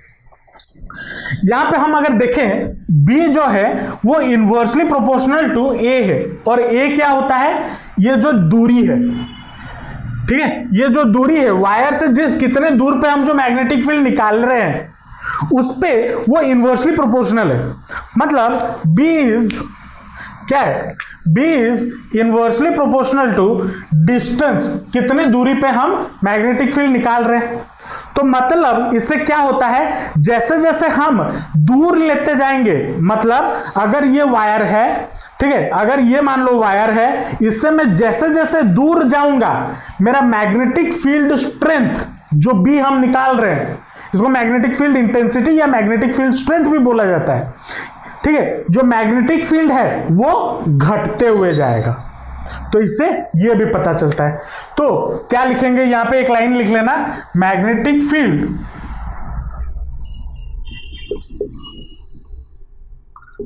यहां पे हम अगर देखें B जो है वो इनवर्सली प्रोपोर्शनल टू A है, और A क्या होता है, ये जो दूरी है, ठीक है, ये जो दूरी है वायर से, जिस कितने दूर पे हम जो मैग्नेटिक फील्ड निकाल रहे हैं उस पे वो इनवर्सली प्रोपोर्शनल है। मतलब B इज क्या है, B is inversely proportional to distance, कितने दूरी पे हम मैग्नेटिक फील्ड निकाल रहे हैं। तो मतलब इससे क्या होता है, जैसे जैसे हम दूर लेते जाएंगे, मतलब अगर ये वायर है, ठीक है, अगर ये मान लो वायर है, इससे मैं जैसे जैसे दूर जाऊंगा, मेरा मैग्नेटिक फील्ड स्ट्रेंथ जो B हम निकाल रहे हैं, इसको मैग्नेटिक फील्ड इंटेंसिटी या मैग्नेटिक फील्ड स्ट्रेंथ भी बोला जाता है, ठीक है, जो मैग्नेटिक फील्ड है वो घटते हुए जाएगा। तो इससे ये भी पता चलता है। तो क्या लिखेंगे, यहां पे एक लाइन लिख लेना, magnetic field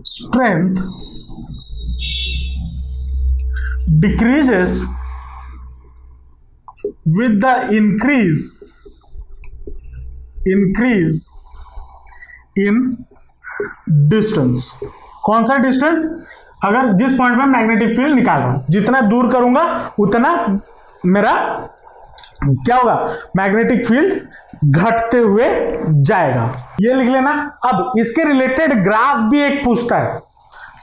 strength decreases with the increase in distance. कौन सा डिस्टेंस, अगर जिस पॉइंट में मैग्नेटिक फील्ड निकाल रहा हूं, जितना दूर करूंगा उतना मेरा क्या होगा, मैग्नेटिक फील्ड घटते हुए जाएगा। ये लिख लेना। अब इसके रिलेटेड ग्राफ भी एक पूछता है,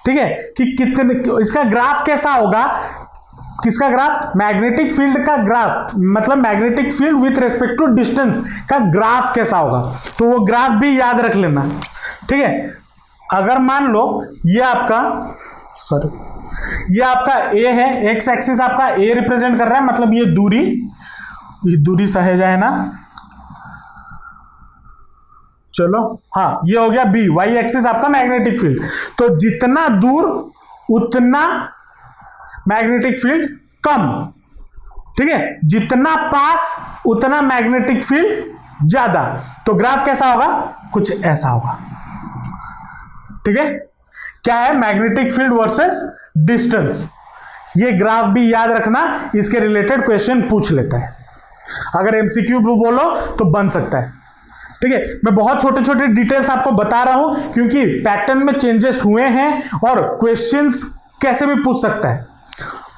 ठीक है, कि कितने, इसका ग्राफ कैसा होगा, किसका ग्राफ, मैग्नेटिक फील्ड का ग्राफ, मतलब magnetic field with respect to distance का ग्राफ कैसा होगा। तो वो ग्राफ भी याद रख लेना, ठीक है। अगर मान लो ये आपका, सॉरी, ये आपका A है, एक्स एक्सिस आपका A रिप्रेजेंट कर रहा है, मतलब ये दूरी सहेज है ना, चलो हाँ, ये हो गया B, वाई एक्सिस आपका मैग्नेटिक फील्ड। तो जितना दूर उतना मैग्नेटिक फील्ड कम, ठीक है, जितना पास उतना मैग्नेटिक फील्ड ज्यादा। तो ग्राफ कैसा होगा, कुछ ऐसा होगा, ठीक है। क्या है, मैग्नेटिक फील्ड वर्सेस डिस्टेंस। ये ग्राफ भी याद रखना, इसके रिलेटेड क्वेश्चन पूछ लेता है, अगर एमसीक्यू बोलो तो बन सकता है, ठीक है। मैं बहुत छोटे छोटे डिटेल्स आपको बता रहा हूं, क्योंकि पैटर्न में चेंजेस हुए हैं और क्वेश्चंस कैसे भी पूछ सकता है,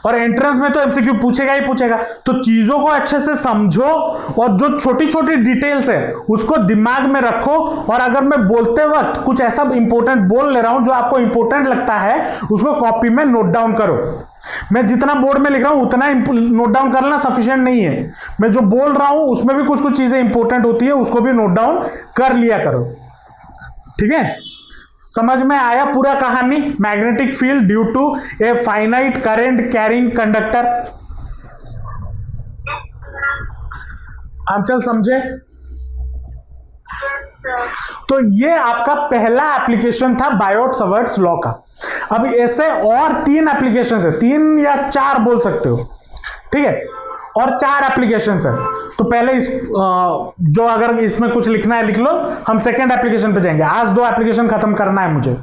और एंट्रेंस में तो एमसीक्यू पूछेगा ही पूछेगा। तो चीजों को अच्छे से समझो, और जो छोटी छोटी डिटेल्स है उसको दिमाग में रखो। और अगर मैं बोलते वक्त कुछ ऐसा इंपॉर्टेंट बोल ले रहा हूं जो आपको इंपॉर्टेंट लगता है, उसको कॉपी में नोट डाउन करो। मैं जितना बोर्ड में लिख रहा हूं उतना नोट डाउन करना सफिशिएंट नहीं है, मैं जो बोल रहा हूं उसमें भी कुछ कुछ चीजें इंपॉर्टेंट होती है, उसको भी नोट डाउन कर लिया करो, ठीक है, समझ में आया पूरा कहानी? Magnetic field due to a finite current carrying conductor. Aanchal समझे? तो ये आपका पहला एप्लीकेशन था बायोट-सावर्ट्स लॉ का। अब ऐसे और 3 एप्लीकेशन है, 3 या 4 बोल सकते हो, ठीक है, और 4 एप्लीकेशन है। तो पहले इस जो अगर इसमें कुछ लिखना है लिख लो, हम सेकेंड एप्लीकेशन पे जाएंगे। आज 2 एप्लीकेशन खत्म करना है मुझे।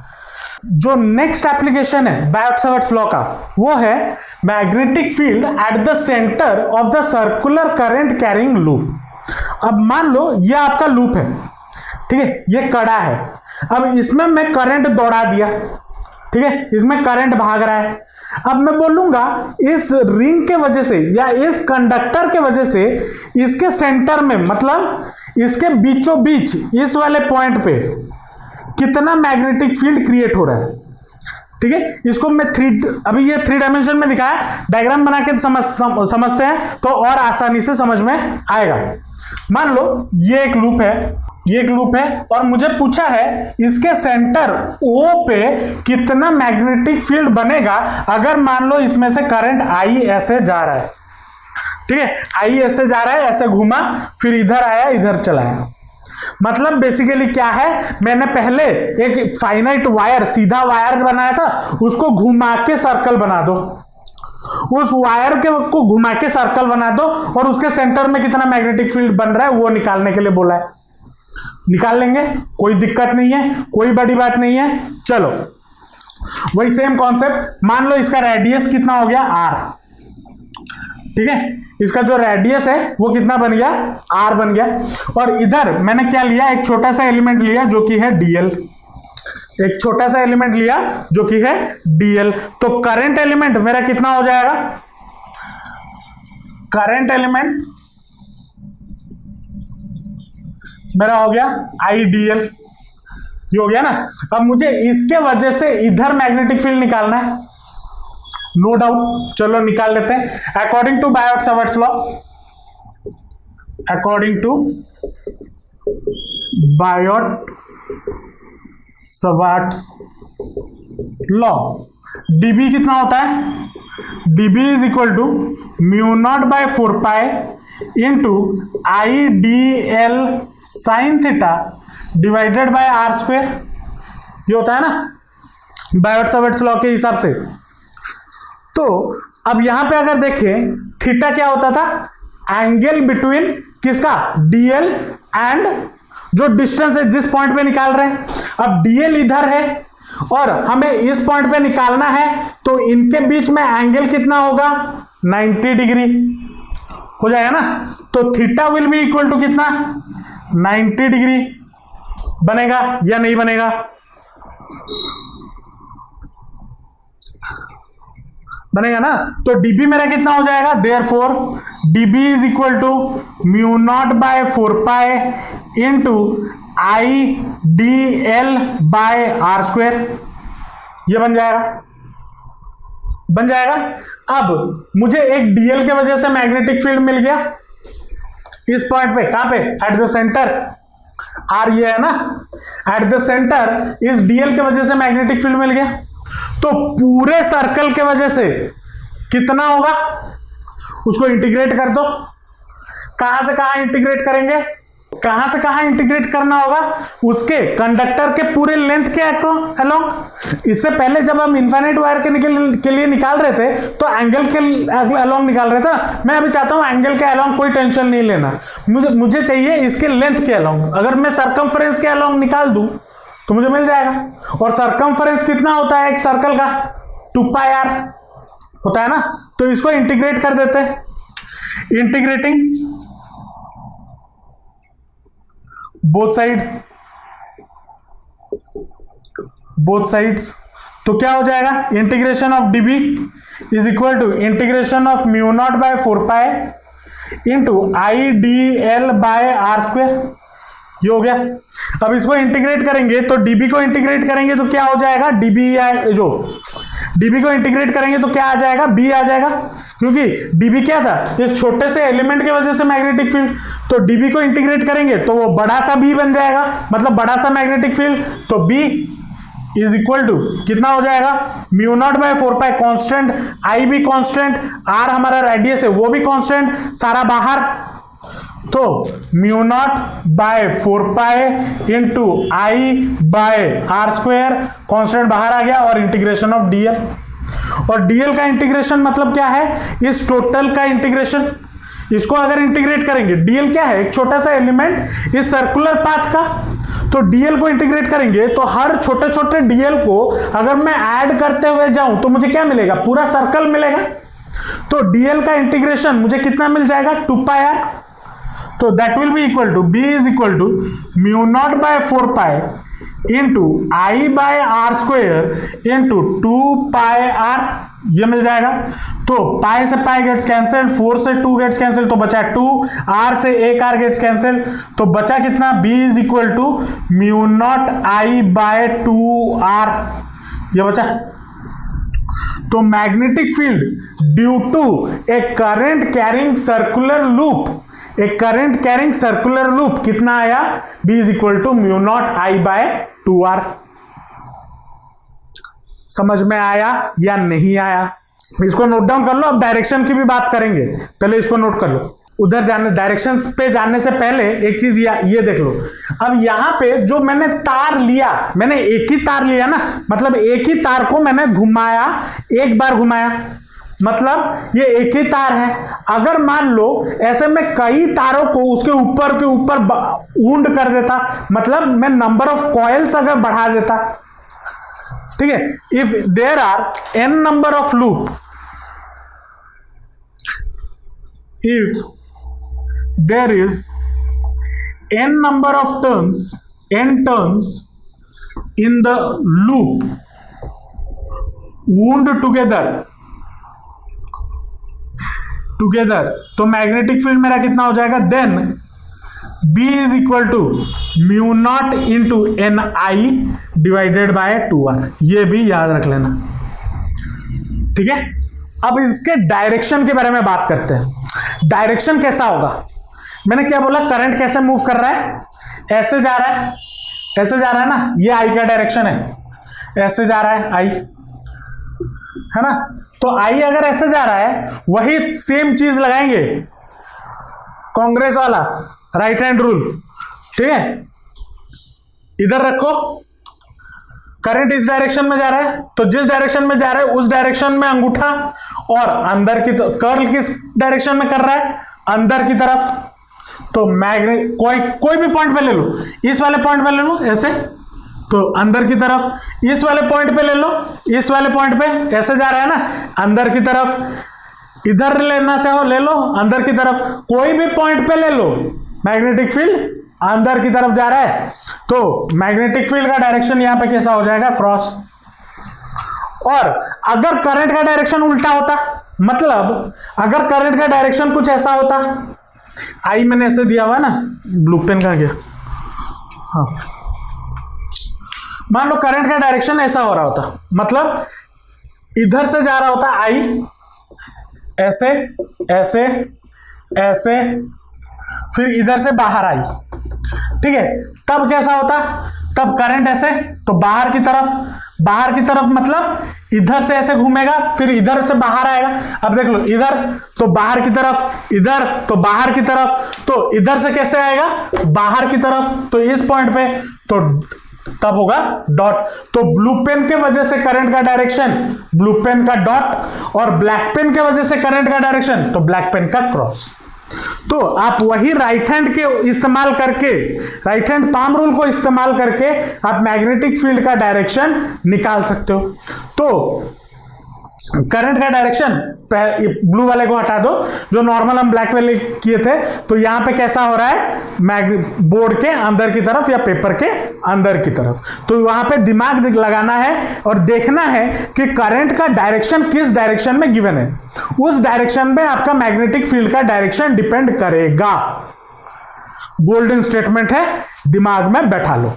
जो नेक्स्ट एप्लीकेशन है बायोट-सावर्ट्स लॉ का, वो है magnetic field at the centre of the circular current carrying loop. अब मान लो ये आपका लूप है, ठीक है, ये कड़ा है। अब इसमें मैं करंट दौड़ा दिया, ठीक है, इसमें करंट भाग रहा है। अब मैं बोलूंगा इस रिंग के वजह से या इस कंडक्टर के वजह से इसके सेंटर में, मतलब इसके बीचों बीच इस वाले पॉइंट पे कितना मैग्नेटिक फील्ड क्रिएट हो रहा है, ठीक है। इसको मैं अभी ये 3 डायमेंशन में दिखाया, डायग्राम बना के समझते हैं तो और आसानी से समझ में आएगा। मान लो ये एक लूप है, ये एक लूप है, और मुझे पूछा है इसके सेंटर O पे कितना मैग्नेटिक फील्ड बनेगा अगर मान लो इसमें से करंट I ऐसे जा रहा है, ठीक है, I ऐसे जा रहा है, ऐसे घूमा, फिर इधर आया, इधर चला आया। मतलब बेसिकली क्या है, मैंने पहले एक फाइनाइट वायर, सीधा वायर बनाया था, उसको घुमा के सर्कल बना दो, उस वायर के को घुमा के सर्कल बना दो, और उसके सेंटर में कितना मैग्नेटिक फील्ड बन रहा है वो निकालने के लिए बोला है। निकाल लेंगे, कोई दिक्कत नहीं है, कोई बड़ी बात नहीं है। चलो वही सेम कॉन्सेप्ट, मान लो इसका रेडियस कितना हो गया R, ठीक है, इसका जो रेडियस है वो कितना बन गया, R बन गया। और इधर मैंने क्या लिया, एक छोटा सा एलिमेंट लिया जो कि है dl, एक छोटा सा एलिमेंट लिया जो कि है dl। तो करंट एलिमेंट मेरा कितना हो जाएगा, करंट एलिमेंट मेरा हो गया IDL, ये हो गया ना। अब मुझे इसके वजह से इधर मैग्नेटिक फील्ड निकालना है, नो डाउट, चलो निकाल लेते हैं। According to Biot Savart's law, according to Biot Savart's law, dB कितना होता है, dB is equal to μ0/4π into IDL sine theta divided by R², ये होता है ना बायोट-सावर्ट्स लॉ के हिसाब से। तो अब यहां पे अगर देखें, थीटा क्या होता था, एंगल बिटवीन किसका, DL एंड जो डिस्टेंस है जिस पॉइंट पे निकाल रहे हैं। अब DL इधर है और हमें इस पॉइंट पे निकालना है, तो इनके बीच में एंगल कितना होगा, 90 डिग्री हो जाएगा ना। तो theta will be equal to कितना, 90 डिग्री बनेगा या नहीं बनेगा, बनेगा ना। तो dB मेरा कितना हो जाएगा, therefore dB is equal to μ0/4π into IDL/R², ये बन जाएगा, बन जाएगा। अब मुझे एक DL के वजह से मैग्नेटिक फील्ड मिल गया इस पॉइंट पे, कहां पे, एट द सेंटर, R ये है ना, एट द सेंटर इस DL के वजह से मैग्नेटिक फील्ड मिल गया। तो पूरे सर्कल के वजह से कितना होगा, उसको इंटीग्रेट कर दो। कहां से कहां इंटीग्रेट करेंगे, कहां से कहां इंटीग्रेट करना होगा, उसके कंडक्टर के पूरे लेंथ के अलोंग। इससे पहले जब हम इनफाइनाइट वायर के लिए निकाल रहे थे तो एंगल के अलोंग निकाल रहे थे। मैं अभी चाहता हूं एंगल के अलोंग कोई टेंशन नहीं लेना, मुझे चाहिए इसके लेंथ के अलोंग। अगर मैं सरकमफ्रेंस के अलोंग निकाल दूं तो मुझे मिल जाएगा। और सरकमफ्रेंस कितना होता है एक सर्कल का, 2πr होता है ना। तो इसको इंटीग्रेट कर देते हैं, इंटीग्रेटिंग बोथ साइड्स, तो क्या हो जाएगा, integration of dB is equal to integration of μ0/4π into IDL/R², ये हो गया। अब इसको इंटीग्रेट करेंगे तो dB को इंटीग्रेट करेंगे तो क्या हो जाएगा, dB को इंटीग्रेट करेंगे तो क्या आ जाएगा, B आ जाएगा, क्योंकि डीबी क्या था, इस छोटे से एलिमेंट की वजह से मैग्नेटिक फील्ड, तो डीबी को इंटीग्रेट करेंगे तो वो बड़ा सा बी बन जाएगा, मतलब बड़ा सा मैग्नेटिक फील्ड। तो बी इज इक्वल टू कितना हो जाएगा, mu not by 4 pi constant, I भी कांस्टेंट, आर हमारा रेडियस है वो भी कांस्टेंट, सारा बाहर, तो mu not by 4 pi into I by R square, constant बाहर आ गया, और इंटीग्रेशन ऑफ डीएल। और डीएल का इंटीग्रेशन मतलब क्या है, इस टोटल का इंटीग्रेशन, इसको अगर इंटीग्रेट करेंगे, डीएल क्या है, एक छोटा सा एलिमेंट इस सर्कुलर पाथ का, तो डीएल को इंटीग्रेट करेंगे तो हर छोटे छोटे डीएल को अगर मैं ऐड करते हुए जाऊं तो मुझे क्या मिलेगा, पूरा सर्कल मिलेगा। तो डीएल का इंटीग्रेशन मुझे कितना मिल जाएगा, 2 पाई आर, तो that will be equal to B is equal to mu not by 4 pi into I by R square into 2 pi R, ये मिल जाएगा। तो पाई से पाई गेट्स कैंसिल, 4 से 2 गेट्स कैंसिल, तो बचा 2, आर से एक आर गेट्स कैंसिल, तो बचा कितना, B is equal to mu naught I by 2 R, ये बचा। तो magnetic field due to a current carrying circular loop, एक करंट कैरिंग सर्कुलर लूप कितना आया, B is equal to mu naught I by 2R। समझ में आया या नहीं आया, इसको नोट डाउन कर लो। अब डायरेक्शन की भी बात करेंगे, पहले इसको नोट कर लो। उधर जाने, डायरेक्शन पे जाने से पहले एक चीज ये देख लो। अब यहां पे जो मैंने तार लिया, मैंने एक ही तार लिया ना, मतलब एक ही तार को मैंने घुमाया, एक बार घुमाया, मतलब ये एक ही तार है। अगर मान लो ऐसे में कई तारों को उसके ऊपर के ऊपर वुंड कर देता, मतलब मैं नंबर ऑफ कॉइल्स अगर बढ़ा देता, ठीक है, if there are n number of loop, if there is n number of turns, n turns in the loop wound together, तो मैग्नेटिक फील्ड मेरा कितना हो जाएगा, then B is equal to mu naught into N I divided by 2R, ये भी याद रख लेना, ठीक है। अब इसके डायरेक्शन के बारे में बात करते हैं। डायरेक्शन कैसा होगा, मैंने क्या बोला, करंट कैसे मूव कर रहा है, ऐसे जा रहा है, ऐसे जा रहा है ना, ये आई का डायरेक्शन है, ऐसे जा रहा है आई, है ना। तो आई अगर ऐसे जा रहा है, वही सेम चीज लगाएंगे, कांग्रेस वाला राइट हैंड रूल, ठीक है। इधर रखो, करंट इस डायरेक्शन में जा रहा है, तो जिस डायरेक्शन में जा रहा है उस डायरेक्शन में अंगूठा, और अंदर की कर्ल किस डायरेक्शन में कर रहा है, अंदर की तरफ। तो मैग्नेट कोई भी पॉइंट पे ले लो, इस वाले पॉइंट पे ले लो ऐसे, तो अंदर की तरफ, इस वाले पॉइंट पे ले लो, इस वाले पॉइंट पे ऐसे जा रहा है ना, अंदर की तरफ, इधर लेना चाहो ले लो, अंदर की तरफ, कोई भी पॉइंट पे ले लो, मैग्नेटिक फील्ड अंदर की तरफ जा रहा है। तो मैग्नेटिक फील्ड का डायरेक्शन यहां पे कैसा हो जाएगा, क्रॉस। और अगर करंट का डायरेक्शन उल्टा होता, मतलब अगर करंट का डायरेक्शन कुछ ऐसा होता, आई मैंने ऐसे दिया हुआ ना, ब्लू पेन कहां गया, हाँ, मान लो करंट का डायरेक्शन ऐसा हो रहा होता, मतलब इधर से जा रहा होता आई, ऐसे ऐसे ऐसे, फिर इधर से बाहर आई, ठीक है। तब कैसा होता, तब करंट ऐसे, तो बाहर की तरफ मतलब इधर से ऐसे घूमेगा, फिर इधर से बाहर आएगा। अब देख लो, इधर तो बाहर की तरफ, इधर तो बाहर की तरफ, तो इधर से कैसे आएगा, बाहर की तरफ, तो इस पॉइंट पे, तो तब होगा डॉट। तो ब्लू पेन के वजह से करंट का डायरेक्शन ब्लू पेन का डॉट, और ब्लैक पेन के वजह से करंट का डायरेक्शन तो ब्लैक पेन का क्रॉस। तो आप वही राइट हैंड के इस्तेमाल करके, राइट हैंड पाम रूल को इस्तेमाल करके आप मैग्नेटिक फील्ड का डायरेक्शन निकाल सकते हो। तो करंट का डायरेक्शन ब्लू वाले को हटा दो, जो नॉर्मल हम ब्लैक वाले किए थे, तो यहां पे कैसा हो रहा है, बोर्ड के अंदर की तरफ या पेपर के अंदर की तरफ। तो वहां पे दिमाग लगाना है और देखना है कि करंट का डायरेक्शन किस डायरेक्शन में गिवन है, उस डायरेक्शन में आपका मैग्नेटिक फील्ड का डायरेक्शन डिपेंड करेगा। गोल्डन स्टेटमेंट है, दिमाग में बैठा लो।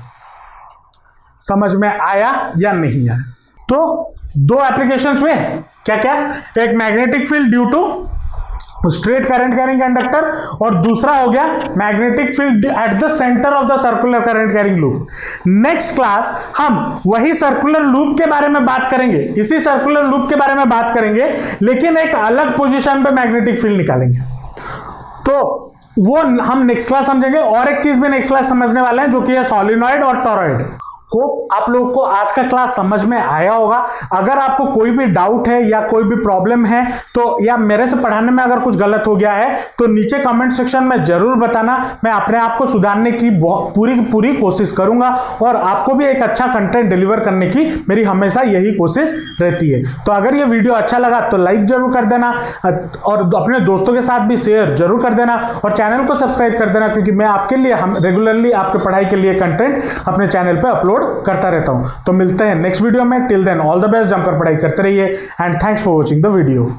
समझ में आया या नहीं आया? तो दो एप्लीकेशंस हुए, क्या क्या, एक magnetic field due to straight current carrying conductor और दूसरा हो गया magnetic field at the centre of the circular current carrying loop. Next class हम वही सर्कुलर लूप के बारे में बात करेंगे, इसी सर्कुलर लूप के बारे में बात करेंगे, लेकिन एक अलग पोजीशन पे मैग्नेटिक फील्ड निकालेंगे। तो वो हम नेक्स्ट क्लास समझेंगे। और एक चीज भी नेक्स्ट क्लास समझने वाले हैं जो कि है सोलिनॉइड और टॉरॉइड। होप आप लोगों को आज का क्लास समझ में आया होगा। अगर आपको कोई भी डाउट है या कोई भी प्रॉब्लम है तो, या मेरे से पढ़ाने में अगर कुछ गलत हो गया है तो नीचे कमेंट सेक्शन में जरूर बताना। मैं अपने आप को सुधारने की पूरी कोशिश करूंगा और आपको भी एक अच्छा कंटेंट डिलीवर करने की मेरी हमेशा यही कोशिश रहती है। तो अगर ये वीडियो अच्छा लगा तो लाइक जरूर कर देना और अपने दोस्तों के साथ भी शेयर जरूर कर देना और चैनल को सब्सक्राइब कर देना, क्योंकि मैं आपके लिए रेगुलरली आपके पढ़ाई के लिए कंटेंट अपने चैनल पर अपलोड करता रहता हूं। तो मिलते हैं नेक्स्ट वीडियो में। Till then all the best, जमकर पढ़ाई करते रहिए and thanks for watching the video.